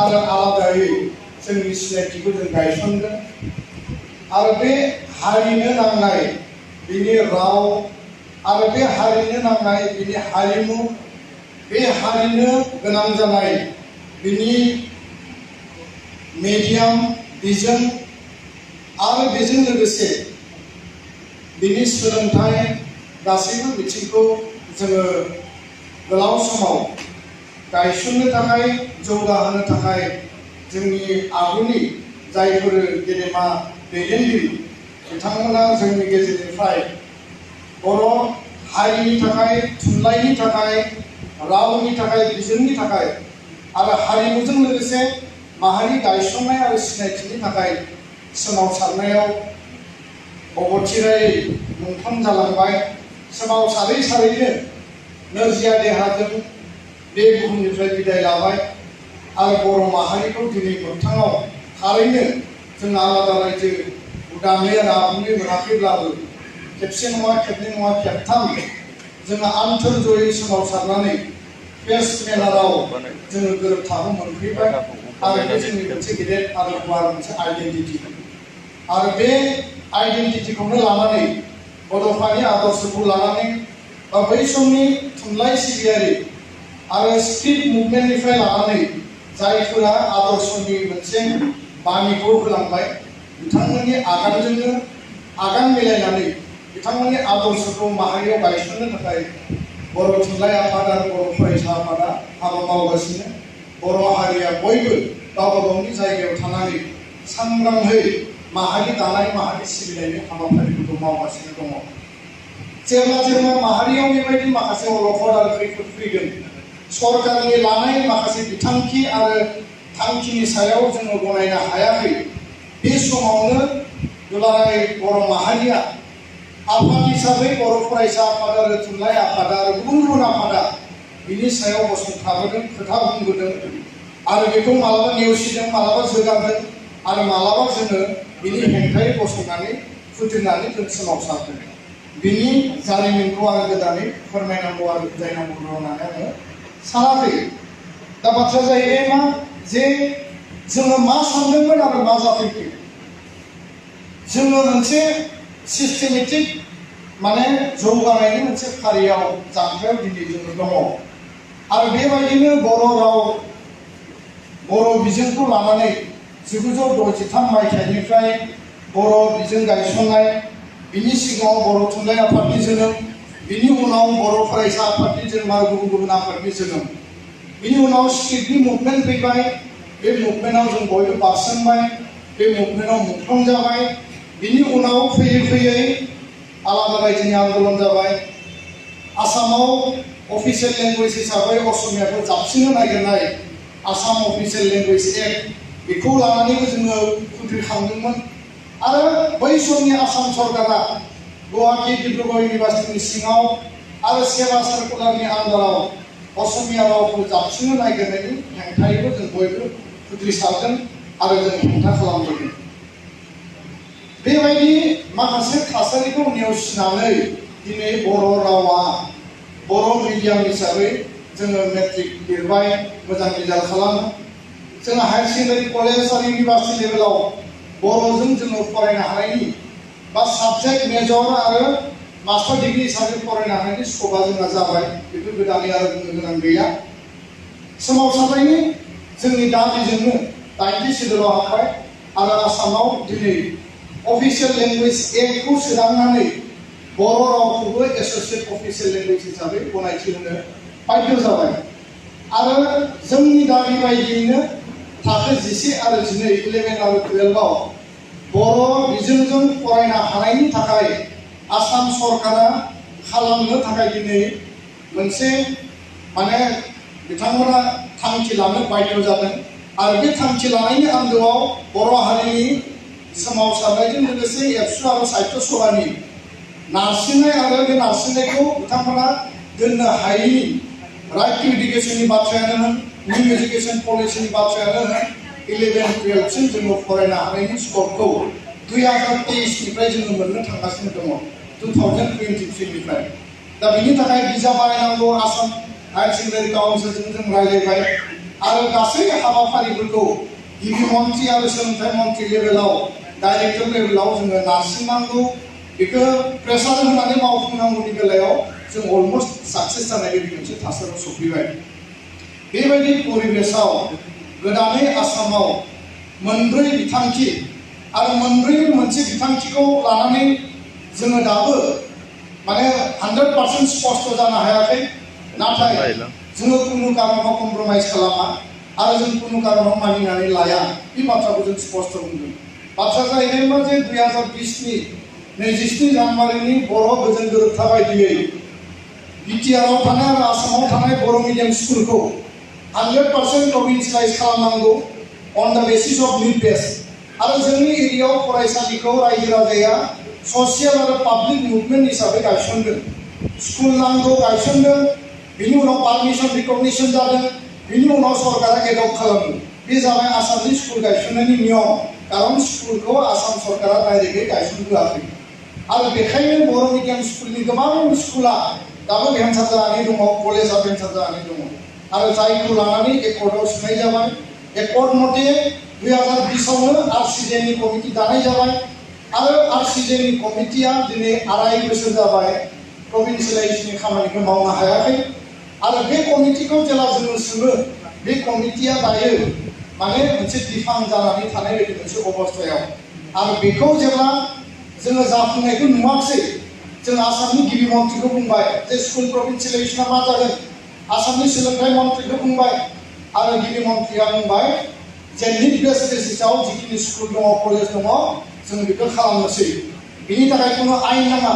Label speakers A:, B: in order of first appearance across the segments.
A: आरो आलादायै जोंनि सिनायथिखौ जों गायसनगोन आरो बे हारिनो नांनाय बिनि राव आरो बे हारिनो नांनाय बिनि हारिमु बे हारिनो गोनां जानाय बिनि मेडियाम बिजों आरो बेजों लोगोसे बिनि सोलोंथाइ गासैबो बिथिंखौ जोङो गोलाव समाव गायसननो थाखाय जौगाहोनो थाखाय जोंनि आगुनि जायफोर गेदेमा दैदेनगिरि बिथांमोना जोंनि गेजेरनिफ्राय बर' हारिनि थाखाय थुनलाइनि थाखाय रावनि थाखाय बिजोंनि थाखाय आरो हारिमुजों लोगोसे माहारि गायसननाय आरो सिनायथिनि थाखाय सोमावसारनायाव अबथिरायै मुंख्लं जालांबाय। सोमावसारै सारैनो नोरजिया देहाजों बे बुहुमनिफ्राय बिदाय लाबाय आरो बर' माहारिखौ दिनै मोगथाङाव थारैनो जों आलादा रायजो उदाङै आरो आबुङै मोनाखैब्लाबो खेबसे नङा खेबनै नङा खेबथाम जोङो आन्थोरजयै सोमावसारनानै फेस मेलाराव जोङो गोरोबथाखौ मोनफैबाय आरो बे जोंनि मोनसे गेदेर आरो गुवार मोनसे आइडेन्टिटि आरो बे आइडेन्टिटिखौनो लानानै बड'फानि आदर्शखौ लानानै बा बै समनि थुनलाइ सिबियारि आरो स्क्रिप्ट मुभमेन्टनिफ्राय लानानै जायफोरा आदर्शनि मोनसे बानिखौ होलांबाय बिथांमोननि आगानजोंनो आगान मिलायनानै बिथांमोननि आदर्शखौ माहारियाव गायसननो थाखाय बर' थुनलाइ आफाद आरो बर' फरायसा आफादा हाबा मावगासिनो। बर' हारिया बयबो गावबा गावनि जायगायाव थानानै सांग्राङै माहारि दानाय माहारि सिबिनायनि हाबाफारिफोरखौ मावगासिनो दङ। जेब्ला जेब्ला माहारियाव बेबायदि माखासे अलखद आरो खैफोद फैगोन सरकारनि लानाय माखासे बिथांखि आरो थांखिनि सायाव जोङो गनायनो हायाखै बे समावनो दुलाराय बर' माहारिया आफाद हिसाबै बर' फरायसा आफाद आरो थुनलाइ आफाद आरो गुबुन गुबुन आफादा बिनि सायाव गसंथाबोदों खोथा बुंबोदों आरो बेखौ मालाबा नेवसिदों मालाबा जोगारदों आरो मालाबा जोङो बिनि हेंथायै गसंनानै फुथिनानै जों सोमावसारदों। बिनि जारिमिनखौ आरो गोदानै फोरमायनांगौ आरो बुजायनांगौ होननानै आङो सानाखै। दा बाथ्राया जाहैबाय मा जे जोङो मा सानदोंमोन आरो मा जाफैखो जोङो मोनसे सिस्टेमेटिक माने जौगानायनि मोनसे फारियाव जांख्लायाव दिनै जोङो दङ आरो बेबायदिनो बर' राव बर' बिजोंखौ लानानै 1963 मायथाइनिफ्राय बर' बिजों गायसननाय बिनि सिगाङाव बर' थुनलाइ आफादनि जोनोम बिनि उनाव बर' फरायसा आफादनि जोनोम आरो गुबुन गुबुन आफादनि जोनोम बिनि उनाव स्क्रिप्टनि मुभमेन्ट फैबाय बे मुभमेन्टआव जों बयबो बारसोमबाय बे मुभमेन्टआव मुंख्लं जाबाय बिनि उनाव फैयै फैयै आलादा रायजोनि आन्दलन जाबाय आसामाव अफिसियेल लेंगुवेज हिसाबै असमियाखौ जाबसिननो नागिरनाय आसाम अफिसियेल लेंगुवेज एक्ट बेखौ लानानैबो जोङो खुद्रिखांदोंमोन आरो बै समनि आसाम सरकारा गुवाहाटी डिब्रुगड़ इउनिभार्सिटिनि सिङाव आरो सेवा सार्कुलारनि आन्दाराव असमिया रावखौ जाबसिननो नागिरनायनि हेंथायैबो जों बयबो खुद्रिसारदों आरो जों हेंथा खालामबोदों। बेबायदि माखासे थासारिखौ नेवसिनानै दिनै बर' रावा बर' मिडियाम हिसाबै जोङो मेट्रिक लिरबाय मोजां रिजाल्ट खालामो जोङो हायार सेकेन्डारि कलेज आरो इउनिभार्सिटि लेभेलाव बर'जों जोङो फरायनो हानायनि बा साबजेक्ट मेजर आरो मास्टार डिग्री हिसाबै फरायनो हानायनि स्क'पा जोंहा जाबाय बेखौ गोदानै आरो बुंनो गोनां गैया। सोमावसारनायनि जोंनि दाबिजोंनो 90 सिडुलाव हाबबाय आरो आसामाव दिनै अफिसियेल लेंगुवेज एक्टखौ सोदांनानै बर' रावखौबो एस'सिएट अफिसियेल लेंगुवेज हिसाबै गनायथि होनो बाध्य जाबाय आरो जोंनि दाबि बायदियैनो थाखो 11 आरो 12 11 आरो 12आव बर' बिजोंजों फरायनो हानायनि थाखाय आसाम सरकारा खालामनो थाखाय दिनै मोनसे माने बिथांमोना थांखि लानो बाध्य जादों आरो बे थांखि लानायनि आन्दोआव बर' हारिनि सोमावसारनायजों लोगोसे एबसु आरो साहित्य सभानि नारसिननाय आरो बे नारसिननायखौ बिथांमोना दोननो हायैनि राइट टु इडुकेसननि बाथ्रायानो होन न्यू एजुकेशन पलिसिनि बाथ्रायानो होन 11-12 सिम जोङो फरायनो हानायनि स्क'पखौ 2023निफ्राय जोङो मोननो थांगासिनो दङ 2023निफ्राय। दा बिनि थाखाय बिजाब बानायनांगौ आसाम हायार सेकेन्डारि काउन्सिलजों जों रायज्लायबाय आरो गासै हाबाफारिफोरखौ गिबि मन्थ्रि आरो सोलोंथाइ मन्थ्रि लेभेलाव डाइरेक्टर लेभेलाव जोङो नारसिननांगौ बेखौ प्रेसार होनानै मावफुंनांगौनि बेलायाव जों अलमोस्ट साक्सेस जानाय बायदि मोनसे थासारियाव सफैबाय। बेबायदि परिबेसाव गोदानै आसामाव मोनब्रै बिथांखि आरो मोनब्रै मोनसे बिथांखिखौ लानानै जोङो दाबो माने 100% स्पष्ट जानो हायाखै। नाथाय जोङो कुनु कारनाव कमप्रमाइज खालामा आरो जों कुनु कारनाव मानिनानै लाया बे बाथ्राखौ जों स्पष्ट बुंदों। बाथ्रा जाहैबाय मा जे 2020 नि 27 जानुवारिनि बर' गोजोन गोरोबथा बायदियै BTR आव थानाय आरो आसामाव थानाय बर' मिडियाम स्कुलखौ 100% प्रभिन्सियलाइज खालामनांगौ on the basis of need बेस आरो जोंनि एरियायाव फरायसालिखौ रायजो राजाया ससियेल आरो पाब्लिक मुभमेन्ट हिसाबै गायसनदों। स्कुल नांगौ गायसनदों, बिनि उनाव पारमिशन रिकगनिशन जादों, बिनि उनाव सरकारा एडप्ट खालामो। बे जाबाय आसामनि स्कुल गायसननायनि नियम, खारन स्कुलखौ आसाम सरकारा डाइरेक्टयै गायसनहोआखै। आरो बेखायनो बर' मिडियाम स्कुलनि गोबां स्कुला दाबो भेन्सार जानानै दङ, कलेजआ भेन्सार जानानै दङ आरो जायखौ लानानै एकर्डआव सोनाय जाबाय। एकर्ड मथे 2020 आवनो RCJ नि कमिटि दानाय जाबाय आरो RCJ नि कमिटिया दिनै 2.5 बोसोर जाबाय प्रभिन्सियलाइजेसननि खामानिखौ मावनो हायाखै। आरो बे कमिटिखौ जेला जोङो सोङो बे कमिटिया दायो माने मोनसे दिफां जानानै थानाय बायदि मोनसे अबस्थायाव। आरो बेखौ जेब्ला जोङो जाफुंनायखौ नुवाखै, जों आसामनि गिबि मन्थ्रिखौ बुंबाय जे स्कुल प्रभिन्सियलाइजेसना मा जागोन, आसामनि सोलोंथाइ मन्थ्रिखौ बुंबाय आरो गिबि मन्थ्रिया बुंबाय जे नीड बेस बेसिसआव जिखिनि स्कुल दङ, कलेज दङ, जों बेखौ खालामनोसै। बिनि थाखाय कुनु आयेन नाङा।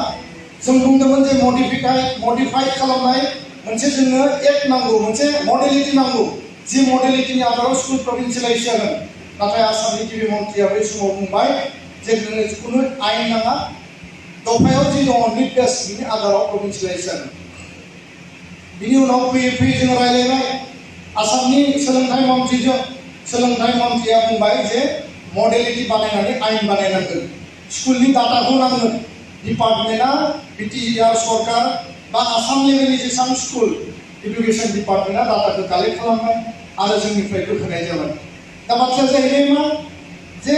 A: जों बुंदोंमोन जे मडिफाइड खालामनाय मोनसे जोंनो एक्ट नांगौ, मोनसे मडेलिटि नांगौ, जि मडेलिटिनि आधाराव स्कुल प्रभिन्सियलाइज जागोन। नाथाय आसामनि गिबि मन्थ्रिया बै समाव बुंबाय जे जोंनो कुनु आयेन नाङा, दफायाव जि दङ नीड बेस बिनि आधाराव प्रभिन्सियलाइज जागोन। बिनि उनाव फैयै फैयै जों रायलायबाय आसामनि सोलोंथाइ मन्थ्रिजों। सोलोंथाइ मन्थ्रिया बुंबाय जे मडेलिटि बानायनानै आयेन बानायनांगोन, स्कुलनि डाटाखौ नांगोन। डिपार्टमेन्टआ BTR सरकार बा आसाम लेभेलनि जेसेबां स्कुल एडुकेशन डिपार्टमेन्टआ डाटाखौ कालेक्ट खालामबाय आरो जोंनिफ्रायबो होनाय जाबाय। दा बाथ्राया जाहैबाय मा जे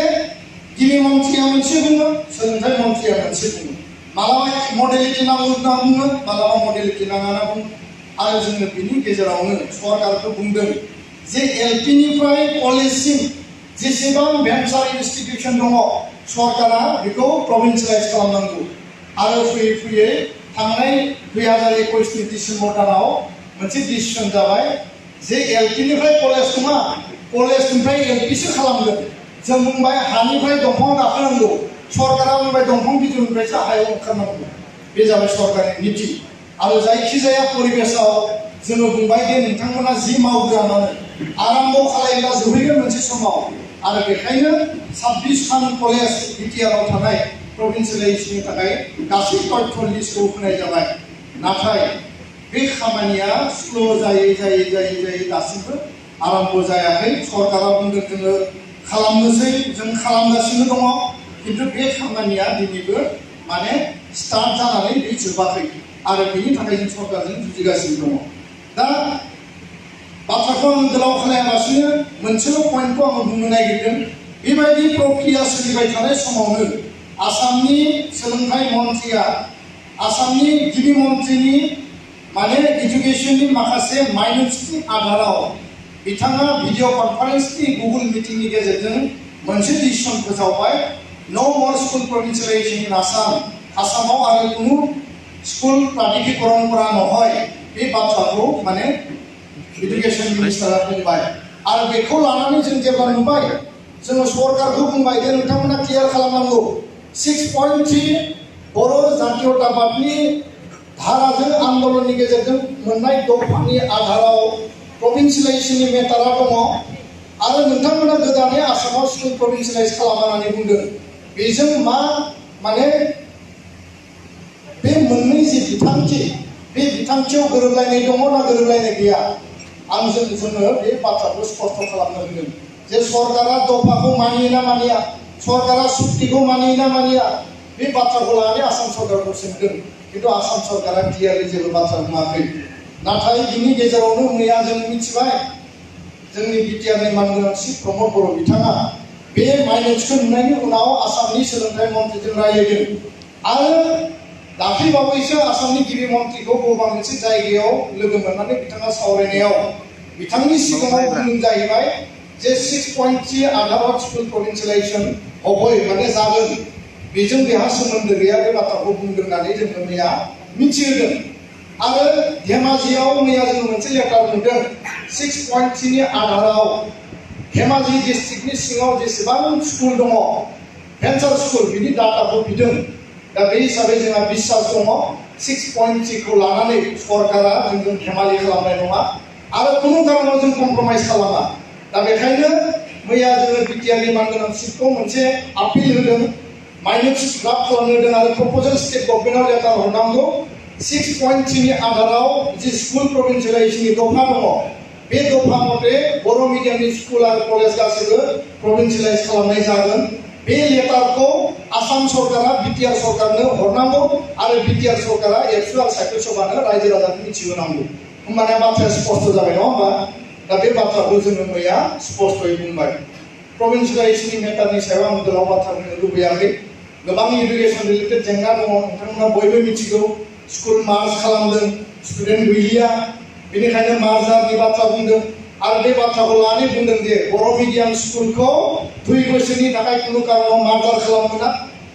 A: गिबि मन्थ्रिया मोनसे बुङो, सोलोंथाइ मन्थ्रिया मोनसे बुङो। मालाबा मडेलिटि नांगौ होनना बुङो, मालाबा मडेलिटि नाङा होनना बुङो। आरो जोङो बिनि गेजेरावनो सरकारखौ बुंदों जे LP निफ्राय कलेजसिम जेसेबां भेन्सार इनस्टिट्युसन दङ सरकारा बेखौ प्रभिन्सियलाइज खालामनांगौ। आरो फैयै फैयै थांनाय 2021 नि डिसेम्बर दानाव मोनसे डिसिसन जाबाय जे LP निफ्राय कलेज नङा, कलेजनिफ्राय LP सो खालामगोन। जों बुंबाय हानिफ्राय दंफाङाव गाखोनांगौ, सरकारा बुंबाय दंफां बिजौनिफ्रायसो हायाव ओंखारनांगौ। बे जाबाय सरकारनि नीति। आरो जायखिजाया परिबेसाव जोङो बुंबाय दे नोंथांमोना जि मावग्रा मानो आराम्भ खालामब्ला जोबहैगोन मोनसे समाव। आरो बेखायनो 26 खान कलेज BTR आव थानाय प्रभिन्सियलाइजेसननि थाखाय गासै तथ्य लिस्टखौ होनाय जाबाय। नाथाय बे खामानिया स्ल' जायै दासिमबो आराम्भ जायाखै। सरकारा बुंदों जोङो खालामनोसै, जों खालामगासिनो दङ, खिन्थु बे खामानिया दिनैबो माने स्टार्ट जानानै बे जोबाखै आरो बेनि थाखाय जों सरकारजों जुजिगासिनो दङ। दा बाथ्राखौ आं गोलाव खालामालासिनो मोनसेल' पइन्टखौ आं बुंनो नागिरदों। बेबायदि प्रक्रिया सोलिबाय थानाय समावनो आसामनि सोलोंथाइ मन्थ्रिया आसामनि गिबि मन्थ्रिनि माने इडुकेशननि माखासे माइनरिटिनि आधाराव बिथाङा भिडिअ कनफारेन्सनि गुगोल मिटिंनि गेजेरजों मोनसे डिसिसन फोसावबाय, नो मोर स्कुल प्रभिन्सियलाइजेशन इन आसाम, आसामाव आरो कुनु स्कुल प्राधिकरण करा নহয়। बे बाथ्राखौ माने एडुकेशन मिनिस्टारा बुंबाय आरो बेखौ लानानै जों जेब्ला नुबाय, जोङो सरकारखौ बुंबाय जे नोंथांमोना क्लियार खालामनांगौ। 6.3 बर' जातीयताबादनि धाराजों आन्दोलननि गेजेरजों मोननाय दफानि आधाराव प्रभिन्सियलाइजेसननि मेटारा दङ आरो नोंथांमोना गोदानै आसामाव स्कुल प्रभिन्सियलाइज खालामनानै बुंदों। बेजों मा माने बे मोननै जि बिथांखि, बे बिथांखियाव गोरोबलायनाय दङ ना गोरोबलायनाय गैया? आं जोङो बे बाथ्राखौ स्पष्ट खालामनो होदों जे सरकारा दफाखौ मानियो ना मानिया, सरकारा सुक्तिखौ मानियो ना मानिया, बे बाथ्राखौ लानानै आसाम सरकारखौ सोंदों। खिन्थु आसाम सरकारा क्लियारलि जेबो बाथ्रा बुङाखै। नाथाय बिनि गेजेरावनो मैया जों मिथिबाय जोंनि बिटिआरनि मानगोनां चिफ प्रमद बर' बिथाङा बे माइनसखौ नुनायनि उनाव आसामनि सोलोंथाइ मन्थ्रिजों रायज्लायदों आरो दाख्लैबावैसो आसामनि गिबि मन्थ्रिखौ बबेबा मोनसे जायगायाव लोगो मोननानै बिथाङा सावरायनायाव बिथांनि सिगाङाव बुंदों जाहैबाय जे 6.3 आधाराव स्कुल प्रभिन्सियेलाइजेसन हबय माने जागोन बेजों बेहा सोमोन्दो गैया बे बाथ्राखौ बुंदों होननानै जोङो मैया मिथिहोदों आरो धेमाजियाव मैया जोङो मोनसे लेटार मोनदों 6.3 नि आधाराव धेमाजि डिस्ट्रिक्टनि सिङाव जेसेबां स्कुल दङ भेन्सार स्कुल बिनि डाटाखौ बिदों दा बे हिसाबै जोंहा बिश्वास दङ 6.3 खौ लानानै सरकारा जोंजों धेमालि खालामनाय नङा आरो कुनु कारनाव जों कमप्रमाइज खालामा दा बेखायनो मैया जोङो बिटिआरनि मानगोनां चिफखौ मोनसे आपिल होदों माइनस ड्राफ्ट खालामनो होदों आरो प्रप'जेल स्टेट गभर्नमेन्टआव लेटार हरनांगौ 6.3 नि आधाराव जि स्कुल प्रभिन्सियेलाइजेसननि दफा दङ बे दफा मथे बर' मिडियामनि स्कुल आरो कलेज गासैबो प्रभिन्सियेलाइज खालामनाय जागोन बे लेटारखौ आसाम सरकारा बिटिआर सरकारनो हरनांगौ आरो बिटिआर सरकारा एबसु आरो साहित्य सभानो रायजो राजानो मिथिहोनांगौ होमबाना बाथ्राया स्पष्ट जाबाय नङा होमबा दा बे बाथ्राखौ जोङो मैया स्पष्टयै बुंबाय प्रभिन्सियेलाइजेसननि मेटारनि सायाव आं गोलाव बाथ्रा बुंनो लुबैयाखै गोबां इडुकेसन रिलेटेड जेंना दङ नोंथांमोना बयबो मिथिगौ स्कुल मार्च खालामदों स्टुडेन्ट गैलिया बेनिखायनो मार्जारनि बाथ्रा बुंदों आरो बे बाथ्राखौ लानानै बुंदों जे बर' मिडियाम स्कुलखौ 2 बोसोरनि थाखाय कुनु कारनाव मार्जार खालामनो मोना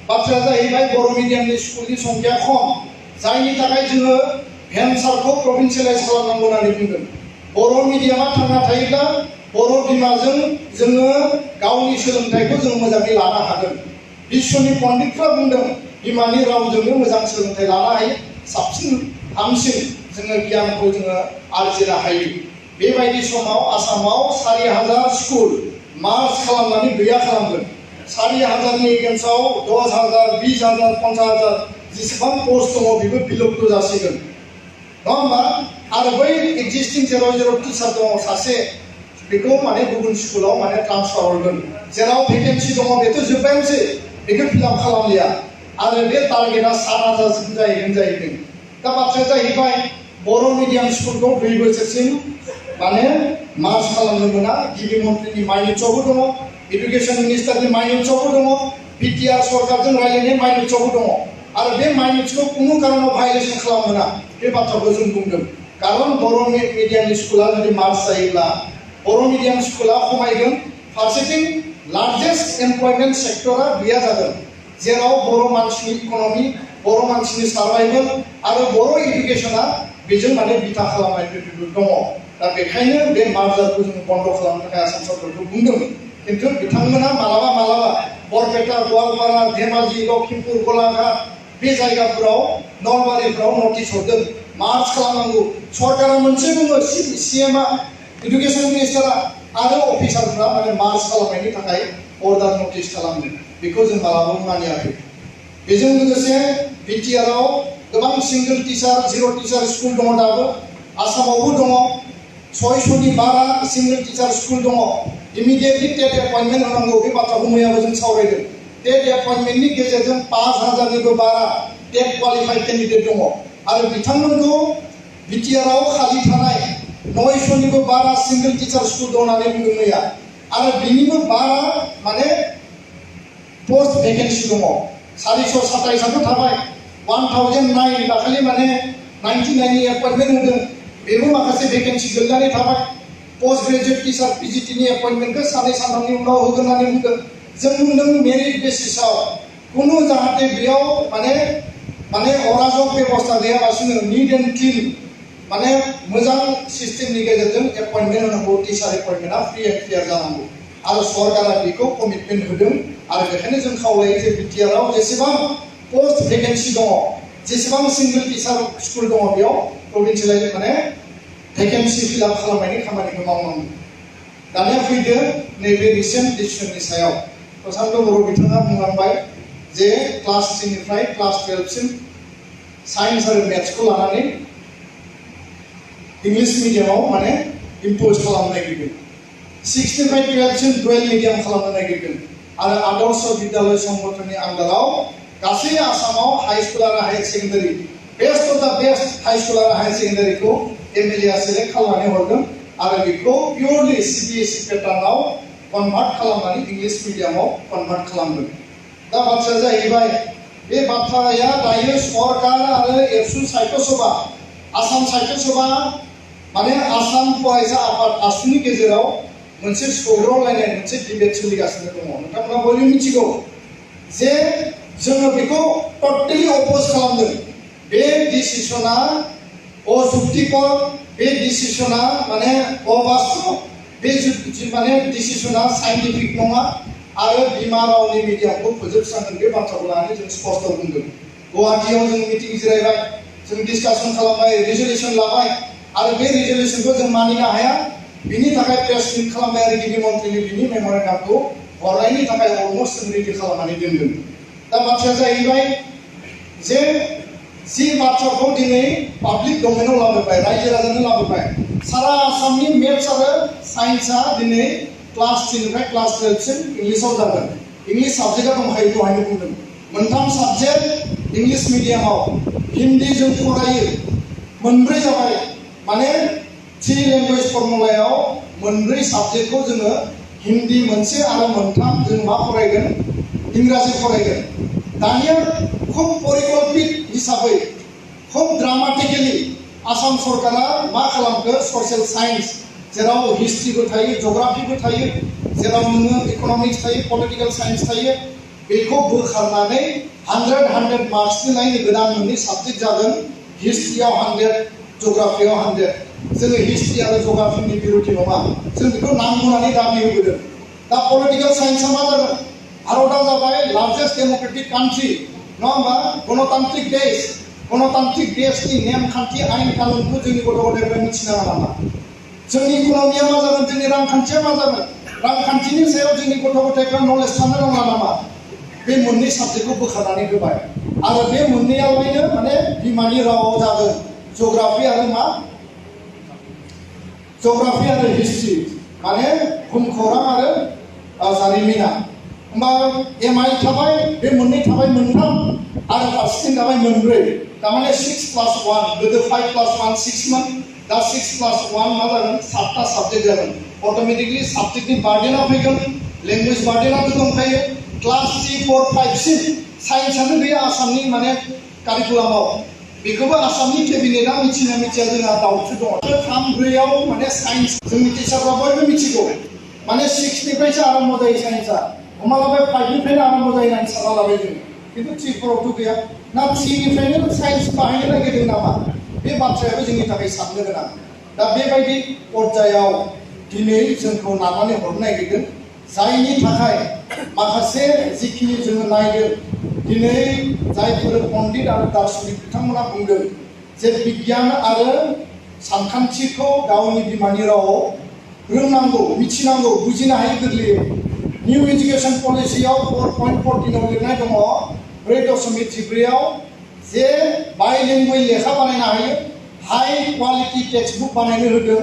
A: बाथ्राया जाहैबाय बर' मिडियामनि स्कुलनि संख्या खम जायनि थाखाय जोङो भेन्सारखौ प्रभिन्सियेलाइज खालामनांगौ होननानै बुंदों बर' मिडियामा थांना थायोब्ला बर' बिमाजों जोङो गावनि सोलोंथाइखौ जों मोजाङै लानो हागोन बिश्वनि पण्डितफ्रा बुंदों बिमानि रावजोंनो मोजां सोलोंथाइ लानो हायो साबसिन हामसिन जोङो गियानखौ जोङो आरजिनो हायो बेबायदि समाव आसामाव 4,000 स्कुल मार्च खालामनानै गैया खालामगोन 4,000नि एगेन्स्टआव 10,000 20,000 50,000 जेसेबां पस्ट दङ बेबो बिलुप्त जासिगोन नङा होमबा आरो बै एक्जिस्टिं जेराव टिचार दङ सासे बेखौ माने गुबुन स्कुलाव माने ट्रान्सफार हरगोन जेराव भेकेन्सि दङ बेथ' जोब्बायानोसै बेखौ फिलआप खालामलिया आरो बे टारगेटआ 7,000 जाहैगोन दा बाथ्राया जाहैबाय बर' मिडियाम स्कुलखौ 2 बोसोरसिम माने मार्च खालामनो मोना गिबि मन्थ्रिनि माइनसआवबो दङ एडुकेसन मिनिस्टारनि माइनसआवबो दङ बिटिआर सरकारजों रायज्लायनाय माइनसआवबो दङ आरो बे माइनसखौ कुनु कारनाव भायलेसन खालामनो मोना बे बाथ्राखौ जों बुंदों कारन बर' मिडियामनि स्कुला जुदि मार्च जायोब्ला बर' मिडियाम स्कुला खमायगोन फारसेथिं लार्जेस्ट एमप्लयमेन्ट सेक्टरा गैया जागोन जेराव बर' मानसिनि इक'नमि बर' मानसिनि सार्भाइभेल आरो बर' इडुकेसना बेजों माने बिथा खालामनाय दङ दा बेखायनो बे मार्जारखौ जों बन्द खालामनो थाखाय आसाम सरकारखौ बुंदों खिन्थु बिथांमोना मालाबा बरपेटा गवालपारा धेमाजि लखिमपुर गलाघाट बे जायगाफोराव नलबारिफ्राव नटिस हरदों मार्च खालामनांगौ सरकारा मोनसे बुङो सीएमआ एडुकेसन मिनिस्टारा आरो अफिसारफ्रा माने मार्च खालामनायनि थाखाय अर्डार नटिस खालामदों बेखौ जों मालाबाबो मानियाखै बेजों लोगोसे बिटिआरआव गोबां सिंगल टिचार जिर' टिचार स्कुल दङ दाबो आसामावबो दङ 600नि बारा सिंगल टिचार स्कुल दङ इमिडिएटलि टेट एपइन्टमेन्ट होनांगौ बे बाथ्राखौ मैयाबो जों सावरायदों टेट एपइन्टमेन्टनि गेजेरजों 5,000निबो बारा टेट क्वालिफाइड केन्डिडेट दङ आरो बिथांमोनखौ बिटिआरआव खालि थानाय 900निबो बारा सिंगल टिचार स्कुल दं होननानै बुंदों मैया आरो बिनिबो बारा माने पोस्ट भेकेन्सि दङ 427 थाबाय 1009 दाखालि माने 99नि एपइन्टमेन्ट होदों बेबो माखासे भेकेन्सि गोलैनानै थाबाय पोस्ट ग्रेजुएट टिचार पिजिटिनि एपइन्टमेन्टखौ सानै सानथामनि उनाव होगोन होननानै बुंदों जों बुंदों मेरिट बेसिसआव कुनु जाहाथे बेयाव माने अराजक बेबस्था गैयालासिनो निट एन्ड क्लिन माने मोजां सिस्टेमनि गेजेरजों एपइन्टमेन्ट होनांगौ टिचार एपइन्टमेन्टआ फ्रि एन्ड क्लियार जानांगौ आरो सरकारा बेखौ कमिटमेन्ट होदों आरो बेखायनो जों खावलायो जे बिटिआरआव जेसेबां पोस्ट भेकेन्सि दङ जेसेबां सिंगल टिचार स्कुल दङ बेयाव प्रभिन्सियेलाइज माने भेकेन्सि फिलआप खालामनायनि खामानिखौ मावनांगौ दानिया फैदो नैबे रिसेन्ट डिसिसननि सायाव प्रशान्त बर' बिथाङा बुंलांबाय जे क्लास 3 निफ्राय क्लास 12 सिम साइन्स आरो मेथ्सखौ लानानै इंलिश मिडियामाव माने इम्पोज खालामनो नागिरदों 6 निफ्राय 12 सिम डुएल मिडियाम खालामनो नागिरदों आरो आदर्श विद्यालय संगठननि आन्दाराव गासै आसामाव हाई स्कुल आरो हायर सेकेन्डारि बेस्ट अफ द बेस्ट हाई स्कुल आरो हायर सेकेन्डारिखौ एमएलए सेलेक्ट खालामनानै हरदों आरो बेखौ पियरलि CBSE पेटार्नाव कनभार्ट खालामनानै इंलिश मिडियामाव कनभार्ट खालामदों। दा बाथ्राया जाहैबाय बे बाथ्राया दायो सरकार आरो एबसु साहित्य सभा आसाम साहित्य सभा माने आसाम फरायसा आफाद आसुनि गेजेराव मोनसे सौग्रावलायनाय मोनसे डिबेट सोलिगासिनो दङ। नोंथांमोना बयबो मिथिगौ जे जोङो बेखौ टटेलि अपोज खालामदों। बे डिसिसना अजुक्तिकर, बे डिसिसना माने अबास्तब, बे माने डिसिसना साइन्टिफिक नङा आरो बिमा रावनि मिडियामखौ फोजोबस्रांगोन बे बाथ्राखौ लानानै जों स्पष्ट बुंदों। गुवाहाटीयाव जों मिटिं जिरायबाय, जों डिसकासन खालामबाय, रिजलिउसन लाबाय आरो बे रिजलिउसनखौ जों मानिनो हाया। बिनि थाखाय प्रेस मिट खालामबाय आरो गिबि मन्थ्रिनि बिनि मेम'रेन्डामखौ हरनायनि थाखाय अलमस्ट जों रेडि खालामनानै दोनदों। दा बाथ्राया जाहैबाय जे जि बाथ्राखौ दिनै पाब्लिक डमेनाव लाबोबाय, रायजो राजानो लाबोबाय। सारा आसामनि मेथ्स आरो साइन्सआ दिनै क्लास 10 निफ्राय क्लास 12 सिम इंलिसाव जागोन। इंलिश साबजेक्टआ दंखायो, दहायनो बुंदों। मोनथाम साबजेक्ट इंलिश मिडियामाव, हिन्दी जों फरायो, मोनब्रै जाबाय। माने 3 लेंगुवेज फर्मुलायाव मोनब्रै साबजेक्टखौ जोङो हिन्दी मोनसे आरो मोनथाम जों मा फरायगोन? इंराजि फरायगोन। दानिया खुब परिकल्पित हिसाबै खुब ड्रामाटिकेलि आसाम सरकारा मा खालामखो? ससियेल साइन्स जेराव हिस्ट्रिबो थायो, जिअग्राफिबो थायो, जेराव नोङो इकनमिक्स थायो, पलिटिकल साइन्स थायो, बेखौ बोखारनानै 100 मार्क्सनि लायनो गोदान मोननै साबजेक्ट जागोन। हिस्ट्रियाव 100, जिअग्राफियाव 100। जोङो हिस्ट्रि आरो जिअग्राफिनि बिरोधि नङा, जों बेखौ नांगौ होननानै दाबि होबोदों। दा पलिटिकल साइन्सआ मा जागोन? भारतआ जाबाय लार्जेस्ट डेम'क्रेटिक कान्ट्रि, नङा होमबा? गणतान्त्रिक देश। गणतान्त्रिक देशनि नेमखान्थि आयेन कानुनखौ जोंनि गथ' गथायफ्रा मिथिनाङा नामा? जोंनि इकनमिया मा जागोन? जोंनि रांखान्थिया मा जागोन? रांखान्थिनि सायाव जोंनि गथ' गथायफ्रा नलेज थानो रोङा नामा? बे मोननै साबजेक्टखौ बोखारनानै होबाय आरो बे मोननैयावहायनो माने बिमानि रावाव जागोन। जिअग्राफि आरो मा? जिअग्राफि आरो हिस्ट्रि, माने भुमखौरां आरो जारिमिना। होमबा एमआइ थाबाय, बे मोननै थाबाय मोनथाम आरो फारसेथिं थाबाय मोनब्रै। तारमाने 6+1, गोदो 5+1 6 मोन, दा 6+1 मा जागोन? 7टा साबजेक्ट जागोन। अट'मेटिकलि साबजेक्टनि बार्डेना फैगोन, लेंगुवेज बार्डेनाबो दंखायो। क्लास 3, 4, 5 सिम साइन्सआनो गैया आसामनि माने कारिकुलामाव। बेखौबो आसामनि केबिनेटआ मिथिना मिथिया जोंहा दाउटसो दङ। 3, 4आव माने साइन्स जोंनि टिचारफ्रा बयबो मिथिगौ माने 6निफ्रायसो आरम्भ जायो साइन्सआ। हमना लाबाय 5निफ्रायनो आरम्भ जायो होननानै सानना लाबाय जों, खिन्थु 3, 4आवथ' गैया। ना 3निफ्रायनो साइन्स बाहायनो नागिरदों नामा? बे बाथ्रायाबो जोंनि थाखाय साननो गोनां। दा बेबायदि पर्यायाव दिनै जोंखौ नारनानै हरनो नागिरदों, जायनि थाखाय माखासे जिखिनि जोङो नायदों दिनै जायफोर पण्डित आरो दार्शनिक बिथांमोना बुंदों जे बिगियान आरो सानखान्थिखौ गावनि बिमानि रावाव रोंनांगौ, मिथिनांगौ, बुजिनो हायो गोरलैयै। निउ एजुकेशन पलिसियाव 4.14 आव लिरनाय दङ 4.14 जे बाइलिंगुवेल लेखा बानायनो हायो, हाई क्वालिटी टेक्स्ट बुक बानायनो होदों।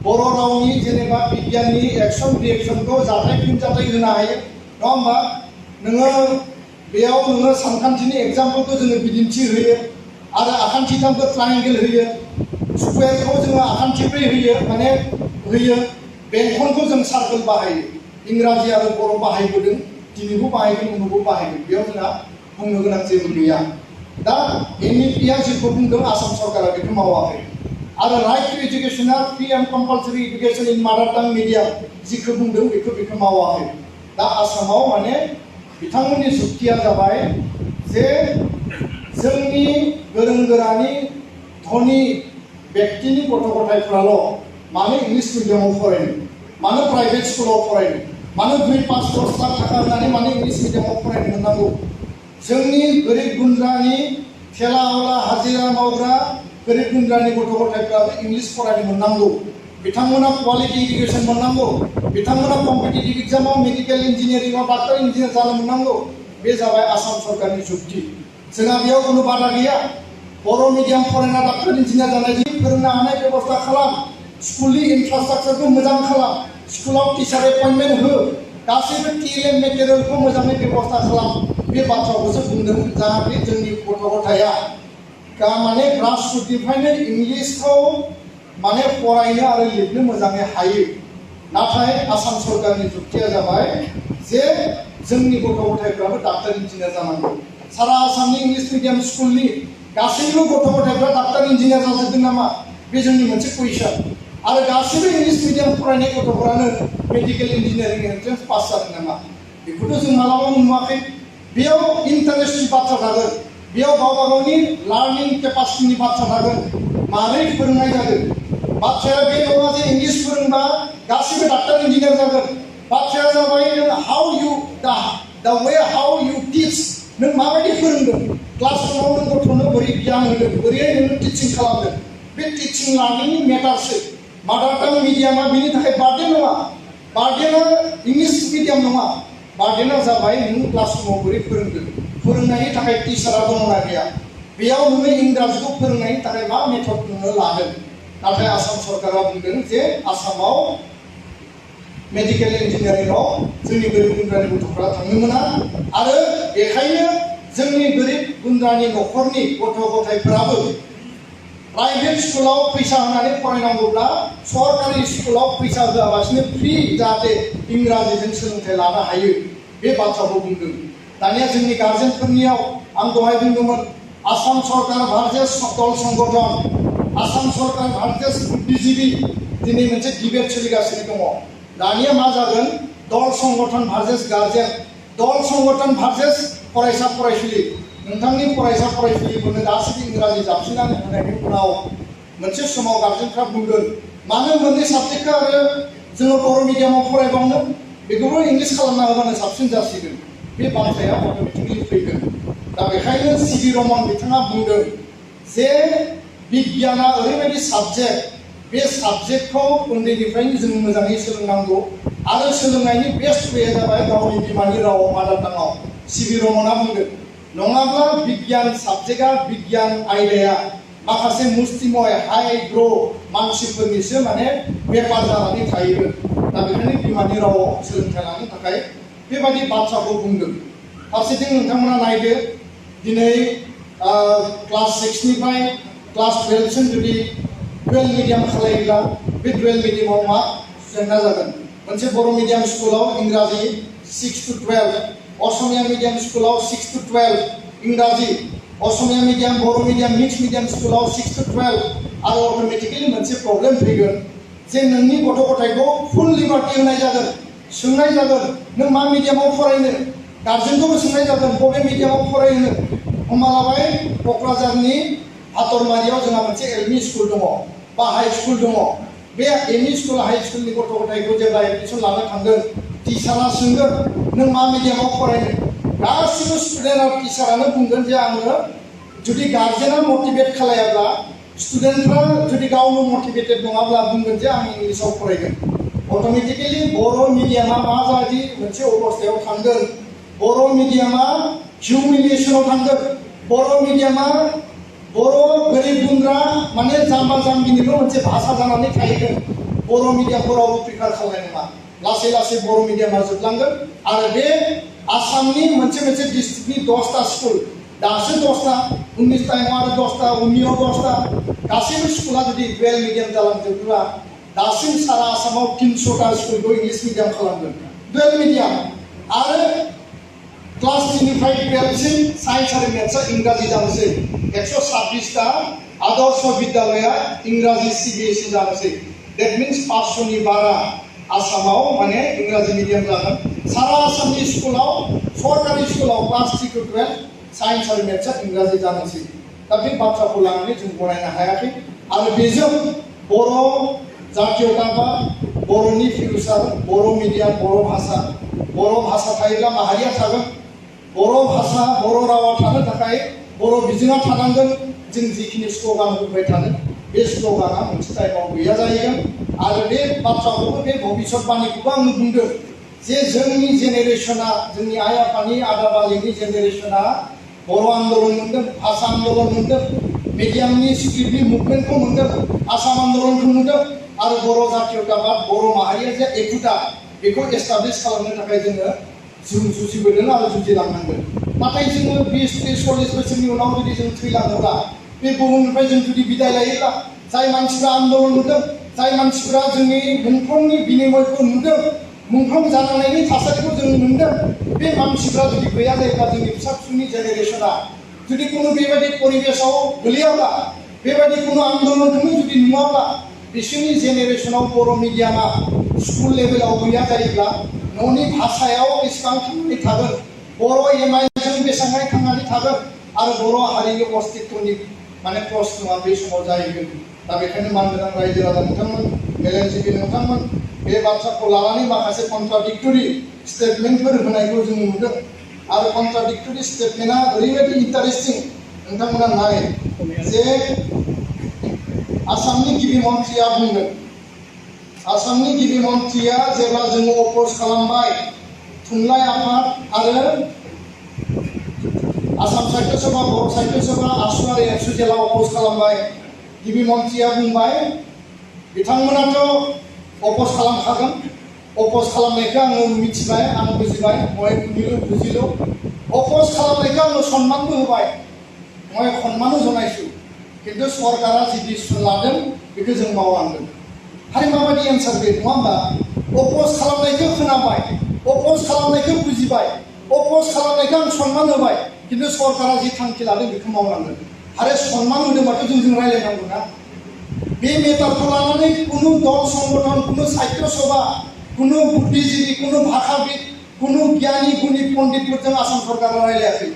A: बर' रावनि जेनेबा बिगियाननि एक्सन रिएक्सनखौ जाथाय फिनजाथाय होनो हायो, नङा होमबा? नोङो बेयाव नोङो सानखान्थिनि एग्जाम्पलखौ जोङो बिदिन्थि होयो आरो आखान्थिथामखौ ट्रायंगेल होयो, स्कुवेरखौ जोङो आखान्थिब्रै होयो माने होयो, बेंखनखौ जों सार्कोल बाहायो। इंराजि आरो बर' बाहायबोदों, दिनैबो बाहायगोन, उनावबो बाहायगोन, बेयाव जोंहा बुंनो गोनां जेबो गैया। दा एनइपिआ जेखौ बुंदों आसाम सरकारा बेखौ मावाखै। आरो राइट टु एजुकेशना free and compulsory education in mother tongue medium जिखौ बुंदों बेखौ मावाखै। दा आसामाव माने बिथांमोननि जुक्तिया जाबाय जे जोंनि गोरों गोरानि धनी व्यक्तिनि गथ' गथायफ्राल' मानो इंलिश मिडियामाव फरायनो, मानो प्राइभेट स्कुलाव फरायनो, मानो 2-5-10 लाख थाखा होनानै मानो इंलिश मिडियामाव फरायनो मोननांगौ? जोंनि गोरिब गुन्द्रानि थेला आवला हाजिरा मावग्रा गोरिब गुन्द्रानि गथ' गथायफ्राबो इंलिश फरायनो मोननांगौ, बिथांमोना क्वालिटी एजुकेशन मोननांगौ, बिथांमोना कम्पिटिटिभ एग्जामाव मेडिकेल इन्जिनियारिंआव डाक्टर इन्जिनियार जानो मोननांगौ। बे जाबाय आसाम सरकारनि जुक्ति। जोंहा बेयाव कुनु बाधा गैया। बर' मिडियाम फरायना डाक्टर इन्जिनियार जानायनि फोरोंनो हानाय बेबस्था खालाम, स्कुलनि इनफ्रास्ट्राक्चारखौ मोजां खालाम, स्कुलाव टिचार एपइन्टमेन्ट हो, गासैबो टिएलएम मेटेरियेलखौ मोजाङै बेबस्था खालाम। बे बाथ्राखौसो बुंदों जाहाथे जोंनि गथ' गथाया माने ग्रासरुटनिफ्रायनो इंलिशखौ माने फरायनो आरो लिरनो मोजाङै हायो नाथाय आसाम सरकारनि जुक्तिया जाबाय जे जोंनि गथ' गथायफ्राबो डाक्टार इन्जिनियार जानांगौ सारा आसामनि इंलिश मिडियाम स्कुलनि गासैबो गथ' गथायफ्रा डाक्टार इन्जिनियार जाजोबदों नामा बे जोंनि मोनसे कुइसन आरो गासैबो इंलिश मिडियाम फरायनाय गथ'फोरानो मेडिकेल इन्जिनियारिं एन्ट्रेन्स पास जादों नामा बेखौथ' जों मालाबाबो नुवाखै बेयाव इन्टारेस्टनि बाथ्रा थागोन बेयाव गावबा गावनि लार्निं केपासिटिनि बाथ्रा थागोन मारै फोरोंनाय जादों बाथ्राया बे नङा जे इंलिश फोरोंबा गासैबो डाक्टार इन्जिनियार जागोन बाथ्राया जाबाय how U the way how U teach नों माबायदि फोरोंदों क्लासरुमाव नों गथ'नो बोरै गियान होदों बोरैहाय नों टिचिं खालामदों बे टिचिं लार्निंनि मेटारसो मादार टां मिडियामा बेनि थाखाय बार्डेन नङा बार्डेना इंलिश मिडियाम नङा बार्डेना जाबाय नों क्लासरुमाव बोरै फोरोंदों फोरोंनायनि थाखाय टिचारा दङना गैया बेयाव नोङो इंराजिखौ फोरोंनायनि थाखाय मा मेथड नोङो लादों नाथाय आसाम सरकारा बुंदों जे आसामाव मेडिकेल इन्जिनियारिंआव जोंनि गोरिब गुन्द्रानि गथ'फ्रा थांनो मोना आरो बेखायनो जोंनि गोरिब गुन्द्रानि न'खरनि गथ' गथायफोराबो प्राइभेट स्कुलाव फैसा होनानै फरायनांगौब्ला सरकारि स्कुलाव फैसा होआलासिनो फ्रि जाहाथे इंराजिजों सोलोंथाइ लानो हायो बे बाथ्राखौ बुंदों दानिया जोंनि गार्जेनफोरनियाव आं दहाय बुंदोंमोन आसाम सरकार भारतीय दल संगठन आसाम सरकार भारतीय बुद्धिजीवी दिनै मोनसे डिबेट सोलिगासिनो दङ दानिया मा जागोन दल संगठन भारतीय गार्जेन दल संगठन भारतीय फरायसा फरायसुलि नोंथांनि फरायसा फरायसुलिफोरनो गासैबो इंराजि जाबसिननानै होनायनि उनाव मोनसे समाव गार्जेनफ्रा बुंगोन मानो मोननै साबजेक्टखौ आरो जोङो बर' मिडियामाव फरायबावनो बेखौबो इंलिश खालामना होबानो साबसिन जासिगोन बे बाथ्राया अट'मेटिकलि फैगोन दा बेखायनो सिबि रमन बिथाङा बुंदों जे बिगियाना ओरैबायदि साबजेक्ट बे साबजेक्टखौ उन्दैनिफ्रायनो जों मोजाङै सोलोंनांगौ आरो सोलोंनायनि बेस्ट वे जाबाय गावनि बिमानि रावाव मादार टाङाव सिबि रमना बुंदों नङाब्ला बिगियान साबजेक्टआ बिगियान आयदाया माखासे मुस्लिमय हाइ ग्र' मानसिफोरनिसो माने बेपार जानानै थाहैगोन दा बेखायनो बिमानि रावाव सोलोंथाइ लानो थाखाय बेबायदि बाथ्राखौ बुंदों फारसेथिं नोंथांमोना नायदो दिनै क्लास 6 निफ्राय क्लास 12 सिम जुदि डुवेल मिडियाम खालायोब्ला बे डुवेल मिडियामाव मा जेंना जागोन मोनसे बर' मिडियाम स्कुलाव इंराजि 6 to 12 असमिया मिडियाम स्कुलाव 6 to 12 इंराजि असमिया मिडियाम बर' मिडियाम मिक्स मिडियाम स्कुलाव 6 to 12 आरो अट'मेटिकलि मोनसे प्रब्लेम फैगोन जे नोंनि गथ' गथायखौ फुल लिबार्टि होनाय जागोन सोंनाय जागोन नों मा मिडियामाव फरायनो गार्जेनखौबो सोंनाय जागोन बबे मिडियामाव फरायनो हमना लाबाय क'क्राझारनि हातरमारियाव जोंहा मोनसे एलपि स्कुल दङ बा हाइ स्कुल दङ बे एमइ स्कुल हाइ स्कुलनि गथ' गथायखौ जेब्ला एडमिसन लानो थांगोन टिचारा सोंगोन नों मा मिडियामाव फरायनो गासिबो स्टुडेन्ट आरो टिचारानो बुंगोन जे आङो जुदि गार्जेना मटिभेट खालायाब्ला स्टुडेन्टफ्रा जुदि गावनो मटिभेटेड नङाब्ला बुंगोन जे आं इंलिसाव फरायगोन अट'मेटिकेलि बर' मिडियामा माबायदि मोनसे अबस्थायाव थांगोन बर' मिडियामा हिउमिलिएसनाव थांगोन बर' मिडियामा बर' गोरिब गुन्द्रा माने जाम्बा जाम्बिनिल' मोनसे भाषा जानानै थाहैगोन बर' मिडियामफोरावबो प्रिफार खालामनाय नङा लासै लासै बर' मिडियामा जोबलांगोन आरो बे आसामनि मोनसे मोनसे डिस्ट्रिक्टनि 10टा स्कुल दासो 10टा उननि टाइमाव आरो 10टा उननियाव 10टा गासैबो स्कुला जुदि डुवेल मिडियाम जालांजोबोब्ला दासिम सारा आसामाव 300टा स्कुलखौ इंलिश मिडियाम खालामगोन डुवेल मिडियाम आरो क्लास 3 निफ्राय 12 सिम साइन्स आरो मेथ्सआ इंराजि जानोसै 126टा आदर्श विद्यालया इंराजि सिबिएसइ जानोसै दैट मीन्स 500नि बारा आसामाव माने इंराजि मिडियाम जागोन सारा आसामनि स्कुलाव सरकारि स्कुलाव क्लास 3 to 12 साइन्स आरो मेथ्सआ इंराजि जानोसै दा बे बाथ्राखौ लानानै जों गनायनो हायाखै आरो बेजों बर' जातीयता बा बर'नि फिउचार बर' मिडियाम बर' भाषा थायोब्ला माहारिया थागोन बर' भाषा बर' रावा थानो थाखाय बर' बिजोङा थानांगोन जों जिखिनि स्ल'गान होबाय थादों बे स्ल'गाना मोनसे टाइमाव गैया जाहैगोन आरो बे बाथ्राखौबो बे भबिष्यतबाणीखौबो आं बुंदों जे जोंनि जेनेरेसना जोंनि आइ आफानि आदा बाजैनि जेनेरेसना बर' आन्दलन मोनदों भाषा आन्दलन मोनदों मिडियामनि स्क्रिप्टनि मुभमेन्टखौ मोनदों आसाम आन्दलनखौ मोनदों आरो बर' जातीयता बा बर' माहारिया जे एखुथा बेखौ एस्टाब्लिश खालामनो थाखाय जोङो जुजिबोदों आरो जुजिलांनांगोन नाथाय जोङो 20-30-40 बोसोरनि उनाव जुदि जों थैलाङोब्ला बे बुहुमनिफ्राय जों जुदि बिदाय लायोब्ला जाय मानसिफ्रा आन्दलन नुदों जाय मानसिफ्रा जोंनि मुंख्लंनि बिनिमयखौ नुदों मुंख्लं जानांनायनि थासारिखौ जों नुदों बे मानसिफ्रा जुदि गैया जायोब्ला जोंनि फिसा फिसौनि जेनेरेशना जुदि कुनु बेबायदि परिबेसाव गोलैयाब्ला बेबायदि कुनु आन्दलनखौनो जुदि नुवाब्ला बिसोरनि जेनेरेशनाव बर' मिडियामा स्कुल लेभेलाव गैया जायोब्ला न'नि भाषायाव बेसेबां थांनानै थागोन बर' एमआइजों बेसेबां थांनानै थागोन आरो बर' हारिनि अस्तित्वनि माने प्रश्नआ बे समाव जाहैगोन दा बेखायनो मानगोनां रायजो राजा नोंथांमोन मेलेमजिबि नोंथांमोन बे बाथ्राखौ लानानै माखासे कन्ट्राडिक्टरि स्टेटमेन्टफोर होनायखौ जों नुदों आरो कन्ट्राडिक्टरि स्टेटमेन्टआ ओरैबायदि इन्टारेस्टिं नोंथांमोना नाय जे आसामनि गिबि मन्थ्रिया बुंदों आसामनि गिबि मन्थ्रिया जेब्ला जोङो अपोज खालामबाय थुनलाइ आफाद आरो आसाम साहित्य सभा बर' साहित्य सभा आसु आरो एबसु जेला अपोज खालामबाय गिबि मन्थ्रिया बुंबाय बिथांमोनाथ' अपोज खालामखागोन अपोज खालामनायखौ आङो मिथिबाय आं बुजिबाय मय बुजिल' अपोज खालामनायखौ आङो सन्मानबो होबाय मय सन्मानबो जनायसु किन्तु सरकारा जि डिसिसन लादों बेखौ जों मावलांगोन हारि माबायदि एन्सार बे नङा होमबा अपोज खालामनायखौ खोनाबाय अपोज खालामनायखौ बुजिबाय अपोज खालामनायखौ आं सन्मान होबाय किन्तु सरकारा जि थांखि लादों बेखौ मावलांगोन आरो सन्मान होदोंबाथ' जों रायज्लायनांगौ ना बे मेटारखौ लानानै कुनु दल संगठन कुनु साहित्य सभा कुनु बुद्धिजीवी कुनु भाषाविद कुनु गियानी गुणी पण्डितफोरजों आसाम सरकारा रायज्लायाखै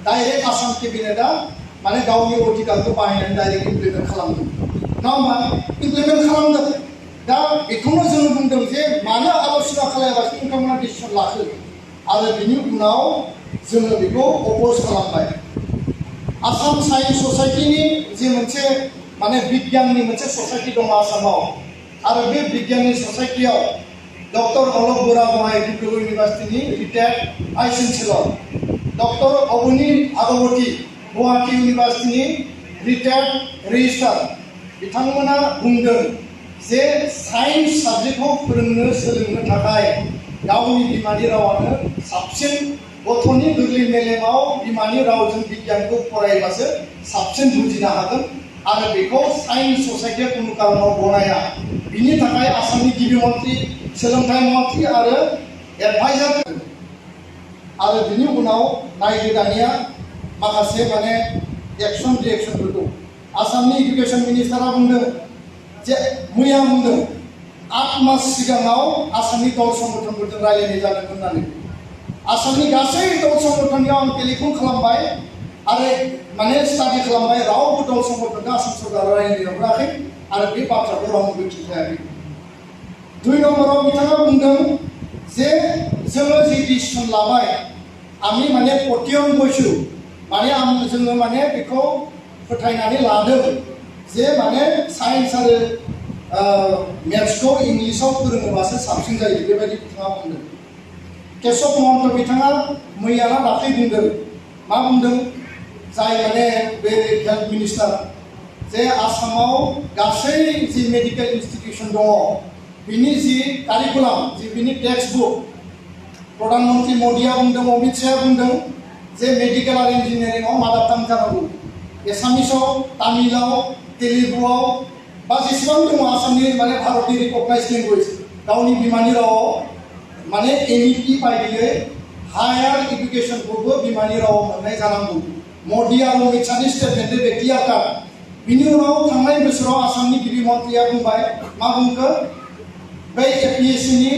A: डाइरेक्ट आसाम केबिनेटआ माने गावनि अधिकारखौ बाहायनानै डाइरेक्ट इमप्लिमेन्ट खालामदों नङा होमबा इमप्लिमेन्ट खालामदों दा बेखौनो जोङो बुंदों जे मानो आल'सना खालामालासिनो नोंथांमोना डिसिसन लाखो आरो बिनि उनाव जोङो बेखौ अपोज खालामबाय आसाम साइन्स ससाइटिनि जे मोनसे माने बिगियाननि मोनसे ससाइटि दङ आसामाव आरो बे बिगियाननि ससाइटियाव डक्टर अलक बरागहाइ डिब्रुगड़ इउनिभार्सिटिनि retired vice chancellor doctor Abani Bhagabati Guwahati इउनिभार्सिटिनि रिटायार्ड रेजिस्ट्रार बिथांमोना बुंदों जे साइन्स साबजेक्टखौ सोलोंनो थाखाय गावनि बिमानि रावानो साबसिन गथ'नि गोरलै मेलेमाव बिमानि रावजों बिगियानखौ फरायबासो साबसिन बुजिनो हागोन आरो बेखौ साइन्स ससाइटिया कुनु कारनाव गनाया बिनि थाखाय आसामनि गिबि मन्थ्रि सोलोंथाइ मन्थ्रि आरो एडभाइजार आरो बिनि उनाव नायदो दानिया माखासे माने एक्सन रिएक्सनफोरखौ आसामनि इडुकेसन मिनिस्टारा बुंदों जे मैया बुंदों 8 मास सिगाङाव आसामनि दल संगठनफोरजों रायज्लायनाय जादों होननानै आसामनि गासै दल संगठननियाव आं टेलिफन खालामबाय आरो माने स्टाडि खालामबाय रावबो दल संगठनखौ आसाम सरकारा रायज्लायनो हराखै आरो बे बाथ्राखौ रावबो खिन्थायाखै 2 नम्बराव बिथाङा बुंदों जे जोङो जि डिसिसन लाबाय आंनि माने पटियन बैसो माने जोङो माने बेखौ फोथायनानै लादों जे माने साइन्स आरो मेथ्सखौ इंलिसाव फोरोङोबासो साबसिन जायो बेबायदि बिथाङा बुंदों केशव महन्त बिथाङा मैयाना दाख्लै बुंदों मा बुंदों जाय माने बे हेल्थ मिनिस्टार जे आसामाव गासै जि मेडिकेल इन्स्टिटिउसन दङ बिनि जि कारिकुलाम जि बिनि टेक्सट बुक प्रधानमन्त्री मोदीआ बुंदों अमित शाहआ बुंदों जे मेडिकेल आरो इन्जिनियारिंआव मादार टां जानांगौ एसामिसाव तामिलाव तेलुगुआव बा जेसेबां दङ आसामनि माने भारतनि रिकगनाइज लेंगुवेज गावनि बिमानि रावाव माने एनइपि बायदियै हायार इडुकेसनखौबो बिमानि रावाव मोननाय जानांगौ मोदी आरो अमित शाहनि स्टेटमेन्ट बे क्लियारखा बिनि उनाव थांनाय बोसोराव आसामनि गिबि मन्थ्रिया बुंबाय मा बुंखो बै एपिएससिनि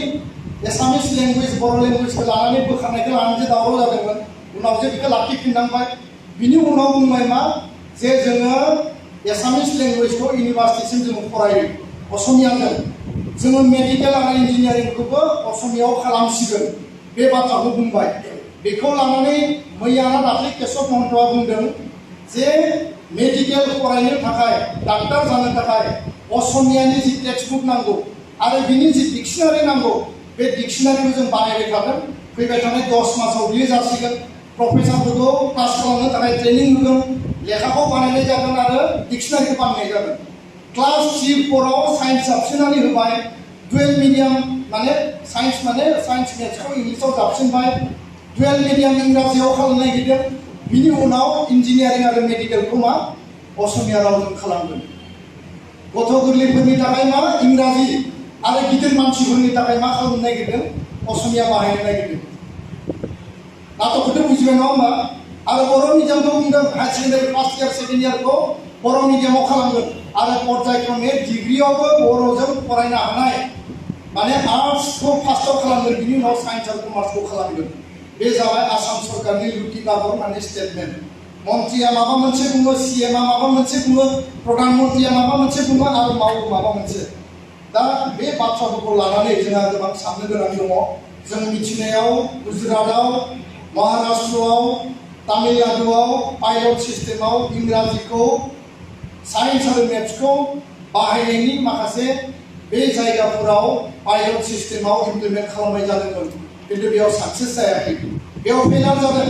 A: एसामिस लेंगुवेज बर' लेंगुवेजखौ लानानै बोखारनायखौ लानानै दावराव जादोंमोन उनाव जे बेखौ लाखिफिननांबाय बिनि उनाव बुंबाय मा जे जोङो एसामिस लेंगुवेजखौ इउनिभार्सिटिसिम जोङो फरायो असमियाजों जोङो मेडिकेल आरो इन्जिनियारिंखौबो असमियाव खालामसिगोन बे बाथ्राखौ बुंबाय बेखौ लानानै मैयाना दाख्लै केशव महन्तआ बुंदों जे मेडिकेल फरायनो थाखाय डाक्टार जानो थाखाय असमियानि जि टेक्सट बुक नांगौ आरो बिनि जि डिक्सनारि नांगौ बे डिक्सनारिखौ जों बानायबाय थागोन फैबाय थानाय 10 मासाव बियो जासिगोन प्रफेसारफोरखौ क्लास खालामनो थाखाय ट्रेनिं होगोन लेखाखौ बानायनाय जागोन आरो डिक्सनारिखौ बानायनाय जागोन क्लास 3-4 आव साइन्स जाबसिननानै होबाय डुएल मिडियाम माने साइन्स मेथ्सखौ इंलिसाव जाबसिनबाय डुएल मिडियाम इंराजियाव खालामनो नागिरदों बिनि उनाव इन्जिनियारिं आरो मेडिकेलखौ मा असमिया रावजों खालामगोन गथ' गोरलैफोरनि थाखाय मा इंराजि आरो गिदिर मानसिफोरनि थाखाय मा खालामनो नागिरदों असमिया बाहायनो नागिरदों नाटकखौथ' बुजिबाय नङा होमबा आरो बर' मिडियामखौ बुंदों higher secondary first year second इयारखौ बर' मिडियामाव खालामगोन आरो पर्यायक्रमे डिग्रीयावबो बर'जों फरायनो हानाय माने आर्ट्सखौ फार्स्टआव खालामगोन बिनि उनाव साइन्स आरो कमार्सखौ खालामगोन बे जाबाय आसाम सरकारनि लुटि बाबर माने स्टेटमेन्ट मन्त्रिया माबा मोनसे बुङो सीएमआ माबा मोनसे बुङो प्रधान मन्त्रिया माबा मोनसे बुङो आरो मावो माबा मोनसे दा बे बाथ्राफोरखौ लानानै जोंहा गोबां साननो गोनां दङ जों मिथिनायाव गुजरातआव महाराष्ट्रआव तामिलनाडुआव पाइलट सिस्टेमाव इंराजिखौ साइन्स आरो मेथ्सखौ बाहायनायनि माखासे बे जायगाफोराव पाइलट सिस्टेमाव इमप्लिमेन्ट खालामनाय जादोंमोन किन्तु बेयाव साक्सेस जायाखै बेयाव फेलार जादों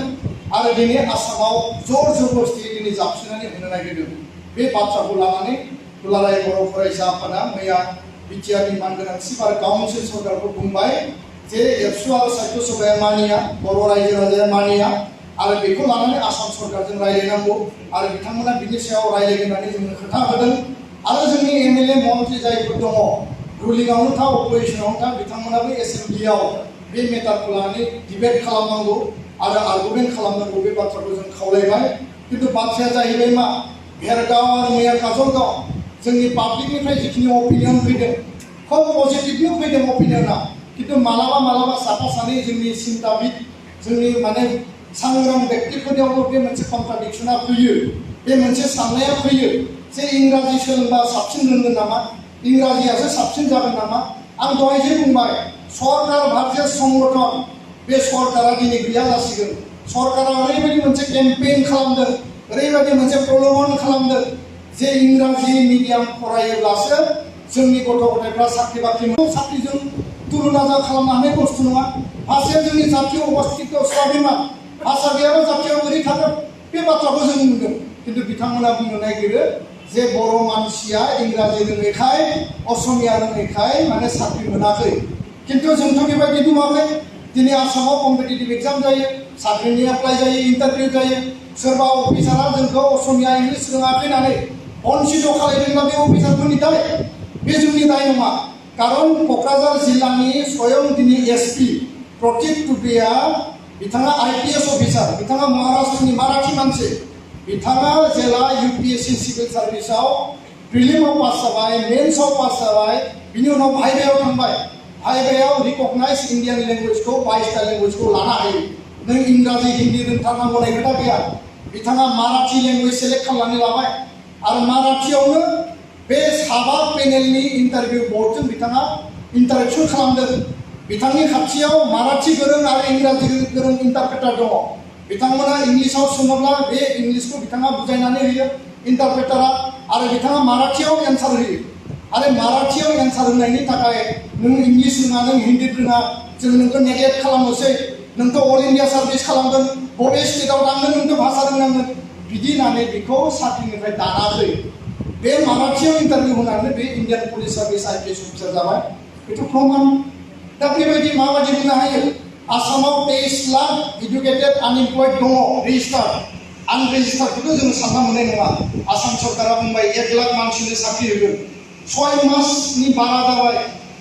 A: आरो दिनै आसामाव जर जबरदस्ति दिनै जाबसिननानै होनो नागिरदों बे बाथ्राखौ लानानै दुलाराय बर' फरायसा आफादा मैया बिटिआरनि मानगोनां चिफ आरो काउन्सिल सरकारखौ बुंबाय जे एबसु आरो साहित्य सभाया मानिया बर' रायजो राजाया मानिया आरो बेखौ लानानै आसाम सरकारजों रायलायनांगौ आरो बिथांमोना बिनि सायाव रायलायगोन होननानै जोंनो खोथा होदों आरो जोंनि एमएलए मन्त्रि जायफोर दङ रुलिंआवनो था अपोजिशनावनो था बिथांमोनाबो एसेम्ब्लियाव बे मेटारखौ लानानै डिबेट खालामनांगौ आरो आर्गुमेन्ट खालामनांगौ बे बाथ्राखौ जों खावलायबाय किन्तु बाथ्राया जाहैबाय मा भेरगाव आरो मैया काजलगाव जोंनि पाब्लिकनिफ्राय जिखिनि अपिनियन फैदों खोब पजिटिभलि फैदों अपिनियना किन्तु मालाबा मालाबा साफा सानै जोंनि सिन्ताबिद जोंनि माने सांग्रां व्यक्तिफोरनियावबो बे मोनसे कन्ट्राडिक्सना फैयो बे मोनसे साननाया फैयो जे इंराजि सोलोंबा साबसिन रोंगोन नामा इंराजियासो साबसिन जागोन नामा आं दहाय जे बुंबाय सरकार भारतीय संगठन बे सरकारा दिनै गैया जासिगोन सरकारा ओरैबायदि मोनसे केम्पेइन खालामदों ओरैबायदि मोनसे प्रलोभन खालामदों जे इंराजि मिडियाम फरायोब्लासो जोंनि गथ' गथायफ्रा साख्रि बाख्रि साख्रिजों तुलना खालामनो हानाय बुस्थु नङा भाषाया जोंनि जातीय अस्तित्व स्वाभिमान भाषा गैयाबा जातियाव बोरै थागोन बे बाथ्राखौ जों बुंदों किन्तु बिथांमोना बुंनो नागिरो जे बर' मानसिया इंराजि रोङैखाय असमिया रोङैखाय माने साख्रि मोनाखै किन्तु जोंथ' बेबायदि नुवाखै दिनै आसामाव कम्पिटिटिभ एग्जाम जायो साख्रिनि एप्लाइ जायो इन्टारभिउ जायो सोरबा अफिसारा जोंखौ असमिया इंलिस रोङाखै होननानै अनसिथ खालायदोंब्ला बे अफिसारफोरनि दाय बे जोंनि दाय नङा कारन क'क्राझार जिल्लानि स्वयं दिनै एसपि प्रतीक टुडेया बिथाङा आईपीएस अफिसार बिथाङा महाराष्ट्रनि माराठी मानसि बिथाङा जेला यूपीएससी सिविल सार्भिसाव प्रिलिमाव पास जाबाय मेन्सआव पास जाबाय बिनि उनाव भाइभायाव थांबाय भाइभायाव रिकगनाइज इन्डियान लेंगुवेजखौ 22टा लेंगुवेजखौ लानो हायो नों इंराजि हिन्दी रोंथारनांगौ होननाय खोथा गैया बिथाङा माराठी लेंगुवेज सेलेक्ट खालामनानै लाबाय आरो माराठीयावनो बे साबा पेनेलनि इन्टारभिउ बर्डजों बिथाङा इन्टारेक्सन खालामदों बिथांनि खाथियाव माराठी गोरों आरो इंराजि गोरों इन्टारप्रेटार दङ बिथांमोना इंलिसाव सोङोब्ला बे इंलिसखौ बिथाङा बुजायनानै होयो इन्टारप्रेटारा आरो बिथाङा माराठीयाव एन्सार होयो आरो माराठीयाव एन्सार होनायनि थाखाय नों इंलिस रोङा नों हिन्दी रोङा जों नोंखौ नेग्लेक्ट खालामनोसै नोंथ' अल इन्डिया सार्भिस खालामगोन बबे स्टेटआव थांगोन नोंथ' भाषा रोंनांगोन बिदि होननानै बेखौ साख्रिनिफ्राय दानाखै बे माराठीयाव इन्टारभिउ होनानै बे Indian police service IPS officer जाबाय बेथ' प्रमाण दा बेबायदि माबायदि बुंनो हायो आसामाव 23 लाख इडुकेटेड आनइमप्लयड दङ रेजिस्टार्ड आनरेजिस्टार्डखौथ' जों सानना मोननाय नङा आसाम सरकारा बुंबाय 1 लाख मानसिनो साख्रि होगोन 6 मासनि बारा जाबाय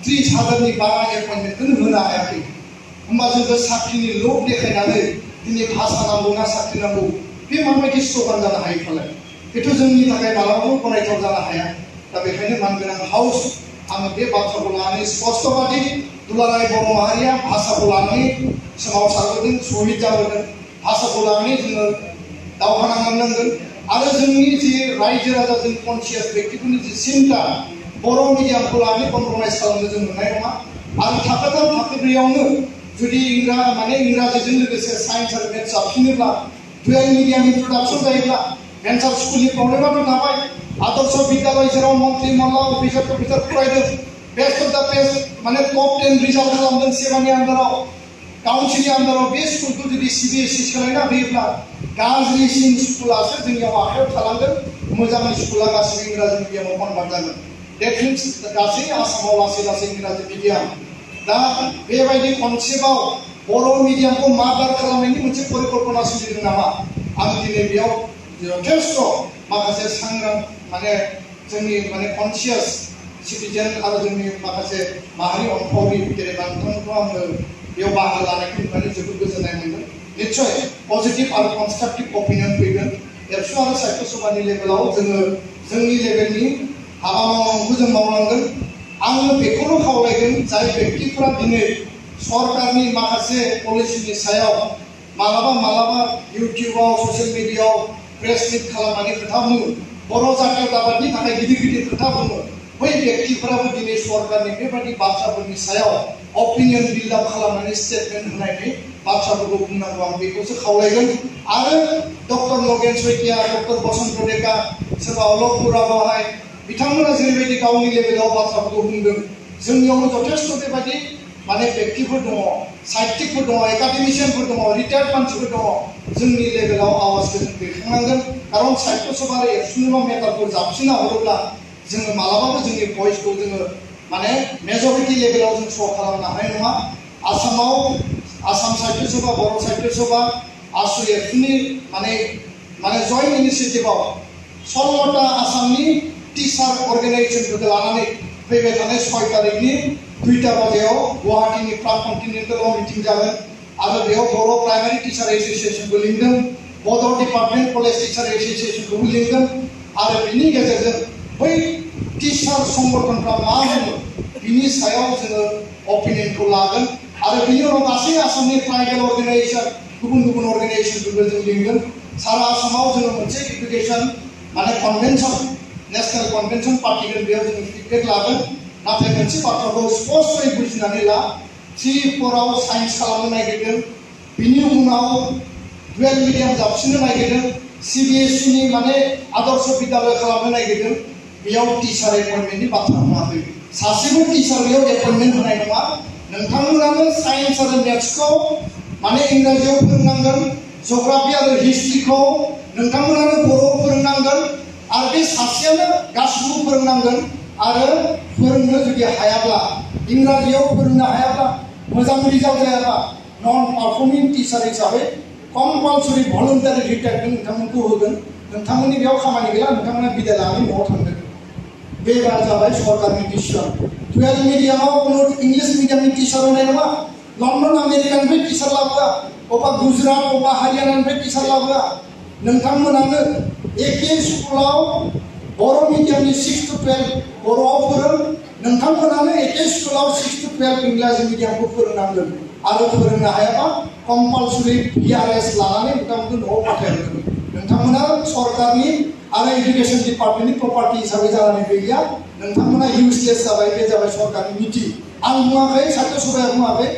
A: 30,000नि बारा एपइन्टमेन्टखौनो होनो हायाखै होमबा जोंखौ साख्रिनि लब देखायनानै दिनै भाषा नांगौ ना साख्रि नांगौ बे माबायदि स्लगान जानो हायो फालाय बेथ' जोंनि थाखाय मालाबाबो गनायथाव जानो हाया दा बेखायनो मानगोनां हाउस आङो बे बाथ्राखौ लानानै स्पष्टबादि दुलाराय बर' माहारिया भाषाखौ लानानै सोमावसारबोदों शहीद जाबोदों भाषाखौ लानानै जोङो दावहा नांनांगोन आरो जोंनि जि रायजो राजा जों कनसियास व्यक्तिफोरनि जि सिन्ता बर' मिडियामखौ लानानै कमप्रमाइज खालामनो जों मोननाय नङा आरो थाखोथाम थाखोब्रैयावनो जुदि इंराजिजों लोगोसे साइन्स आरो मेथ्स जाबफिनोब्ला डुवेल मिडियाम इन्ट्रडाक्सन जायोब्ला भेन्सार स्कुलनि प्रब्लेमाथ' थाबाय आदर्श बिद्यालय जेराव मन्त्रि मल्ला अफिसार फरायदों बेस्ट अफ द बेस्ट माने टप 10 रिजाल्ट खालामदों सेबानि आन्दाराव काउन्सिलनि आन्दाराव बे स्कुलखौ जुदि सिबिएसइ सोलायना होयोब्ला गाज्रिसिन स्कुलासो जोंनियाव आखायाव थालांगोन मोजांनि स्कुला गासिबो इंराजि मिडियामाव कनभार्ट जागोन डेट मिन्स गासै आसामाव लासै लासै इंराजि मिडियाम दा बेबायदि कनसेप्टआव बर' मिडियामखौ मार्डार खालामनायनि मोनसे परिकल्पना सोलिदों नामा आं दिनै बेयाव जथेस्थ माखासे सांग्रां माने जोंनि माने कनसियास सिटिजेन आरो जोंनि माखासे माहारि अनफावरि गेदेमा बिथांमोनखौ आङो बेयाव बाहागो लानायखौ नुनानै जोबोद गोजोननाय मोनदों निश्चय पजिटिभ आरो कनस्ट्राक्टिभ अपिनियन फैगोन एबसु आरो साहित्य सभानि लेभेलाव जोङो जोंनि लेभेलनि हाबा मावनांगौखौ जों मावनांगोन आङो बेखौनो खावलायगोन जाय व्यक्तिफोरा दिनै सरकारनि माखासे पलिसिनि सायाव मालाबा इउटिउबाव ससियेल मिडियायाव प्रेस मिट खालामनानै खोथा बुङो बर' जातीयताबादनि थाखाय गिदिर खोथा बुङो बै व्यक्तिफोराबो दिनै सरकारनि बेबायदि बाथ्राफोरनि सायाव अपिनियन बिल्ड आप खालामनानै स्टेटमेन्ट होनायनि बाथ्राफोरखौ बुंनांगौ आं बेखौसो खावलायगोन आरो डक्टर नगेन सैकिया डक्टर बसन्त डेका सोरबा अलक बराहाय बिथांमोना जेरैबायदि गावनि लेभेलाव बाथ्राफोरखौ बुंदों जोंनियावबो जथेस्थ बेबायदि माने व्यक्तिफोर दङ साहित्यिकफोर दङ एकाडेमिशियानफोर दङ रिटायार्ड मानसिफोर दङ जोंनि लेभेलाव आवाजखौ जों दैखांनांगोन खारन साहित्य सभा आरो एबसुनिल' मेटारफोर जाबसिना हरोब्ला जोङो मालाबाबो जोंनि भइसखौ जोङो माने मेजरिटि लेभेलाव जों श' खालामनो हानाय नङा आसामाव आसाम साहित्य सभा बर' साहित्य सभा आसु एबसुनि माने जयन्ट इनिसिएटिभआव 16टा आसामनि टिचार अर्गानाइजेशनफोरखौ लानानै फैबाय थानाय 6 तारिखनि 2टा बाजियाव गुवाहाटीनि प्राक कन्टिनेन्टेलाव मिटिं जागोन आरो बेयाव बर' प्राइमारि टिचार एसोसिएशनबो लिंदों बड' डिपार्टमेन्ट कलेज टिचार एसोसिएशनखौबो लिंदों आरो बिनि गेजेरजों बै टिचार संगठनफ्रा मा होनो बिनि सायाव जोङो अपिनियनखौ लागोन आरो बिनि उनाव गासै आसामनि ट्राइबेल अर्गानाइजेशन गुबुन अर्गानाइजेशनफोरबो जों लिंगोन सारा आसामाव जोङो मोनसे एडुकेशन माने कन्वेन्शन नेशनेल कन्वेन्शन पार्टिगोन बेयाव जोङो फिडबेक लागोन नाथाय मोनसे बाथ्राखौ स्पष्टयै बुजिनानै ला 3-4आव साइन्स खालामनो नागिरदों बिनि उनाव डुवेल मिडियाम जाबसिननो नागिरदों CBSE माने आदर्श बिद्यालय खालामनो नागिरदों बेयाव टिचार एपइन्टमेन्टनि बाथ्रा बुङाखै सासेबो टिचार बेयाव एपइन्टमेन्ट होनाय नङा नोंथांमोनानो साइन्स आरो मेथ्सखौ माने इंराजियाव फोरोंनांगोन जिअग्राफि आरो हिस्ट्रिखौ नोंथांमोनानो बर'आव फोरोंनांगोन आरो बे सासेयानो गासिबो फोरोंनांगोन आरो फोरोंनो जुदि हायाब्ला इंराजियाव फोरोंनो हायाब्ला मोजां रिजाल्ट जायाबा नन पारफर्मिं टिचार हिसाबै कम्पालसरि भलन्टारि रिटायारमेन्ट नोंथांमोनखौ होगोन नोंथांमोननि बेयाव खामानि गैला नोंथांमोना बिदाय लानानै न'आव थांगोन बे जाबाय सरकारनि डिसिसन 12 मिडियामाव कुनु इंलिश मिडियामनि टिचार होनाय नङा लन्डन आमेरिकानिफ्राय टिचार लाबोआ अबा गुजरात अबा हारियानानिफ्राय टिचार लाबोआ नोंथांमोनानो एके स्कुलाव बर' मिडियामनि 6 to 12 बर'आव फोरों नोंथांमोनानो एके स्कुलाव 6 to 12 इंराजि मिडियामखौ फोरोंनांगोन आरो फोरोंनो हायाबा कम्पालसरि BRS लानानै नोंथांमोनखौ न'आव फाथायहरगोन नोंथांमोना सरकारनि आरो एडुकेशन डिपार्टमेन्टनि प्रपार्टि हिसाबै जानानै गैया नोंथांमोना इउजलेस जाबाय बे जाबाय सरकारनि नीति आं बुङाखै साहित्य सभाया बुङाखै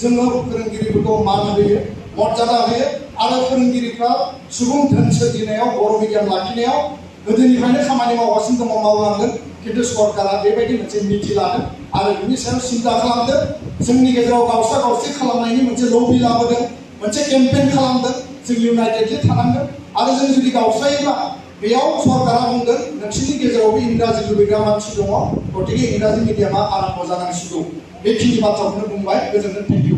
A: जोङो फोरोंगिरिफोरखौ मान होयो मर्यादा होयो आरो फोरोंगिरिफ्रा सुबुं धोन सोरजिनायाव बर' मिडियाम लाखिनायाव गोदोनिफ्रायनो खामानि मावगासिनो दङ मावलांगोन किन्तु सरकारा बेबायदि मोनसे नीति लादों आरो बिनि सायाव सिन्था खालामदों जोंनि गेजेराव गावसा गावसि खालामनायनि मोनसे लबि लाबोदों मोनसे केम्पेइन खालामदों जों इउनाइटेडलि थानांगोन आरो जों जुदि गावस्रायोब्ला बेयाव सरकारा बुंगोन नोंसोरनि गेजेरावबो इंराजि लुबैग्रा मानसि दङ गतिके इंराजि मिडियामा आरम्भ जानांसिगौ बेखिनि बाथ्राखौनो बुंबाय गोजोनथों थेंक इउ